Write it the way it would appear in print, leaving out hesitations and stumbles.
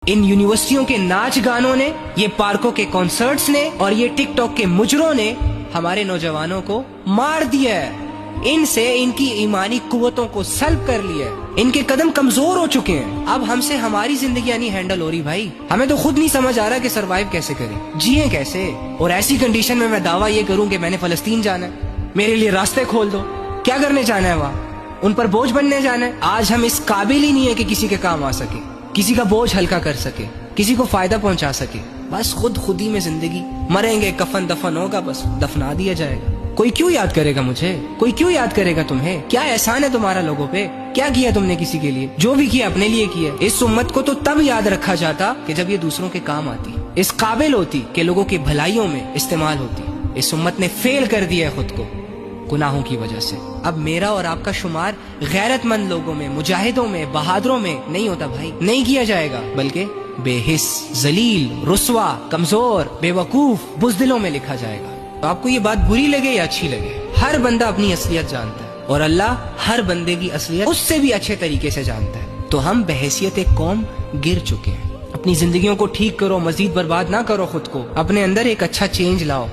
इन यूनिवर्सिटियों के नाच गानों ने, ये पार्कों के कॉन्सर्ट्स ने और ये टिकटॉक के मुजरों ने हमारे नौजवानों को मार दिया है। इनसे इनकी ईमानी कुव्वतों को सल्ब कर लिया है। इनके कदम कमजोर हो चुके हैं। अब हमसे हमारी जिंदगी नहीं हैंडल हो रही भाई। हमें तो खुद नहीं समझ आ रहा कि सरवाइव कैसे करें, जिए कैसे। और ऐसी कंडीशन में मैं दावा ये करूं कि मैंने फलस्तीन जाना है, मेरे लिए रास्ते खोल दो। क्या करने जाना है वहाँ? उन पर बोझ बनने जाना है। आज हम इस काबिल ही नहीं है कि किसी के काम आ सके, किसी का बोझ हल्का कर सके, किसी को फायदा पहुंचा सके। बस खुदी में जिंदगी, मरेंगे, कफन दफन होगा, बस दफना दिया जाएगा। कोई क्यों याद करेगा मुझे? कोई क्यों याद करेगा तुम्हें? क्या एहसान है तुम्हारा लोगों पे? क्या किया तुमने किसी के लिए? जो भी किया अपने लिए किया। इस उम्मत को तो तब याद रखा जाता कि जब ये दूसरों के काम आती, इस काबिल होती कि लोगों की भलाइयों में इस्तेमाल होती। इस उम्मत ने फेल कर दिया है खुद को गुनाहों की वजह से। अब मेरा और आपका शुमार गैरतमंद लोगों में, मुजाहिदों में, बहादुरों में नहीं होता भाई, नहीं किया जाएगा, बल्कि बेहिस, जलील, रुस्वा, कमजोर, बेवकूफ, बुज़दिलों में लिखा जाएगा। तो आपको ये बात बुरी लगे या अच्छी लगे, हर बंदा अपनी असलियत जानता है और अल्लाह हर बंदे की असलियत उससे भी अच्छे तरीके से जानता है। तो हम बहैसियत एक कौम गिर चुके हैं। अपनी जिंदगियों को ठीक करो, मजीद बर्बाद ना करो खुद को। अपने अंदर एक अच्छा चेंज लाओ।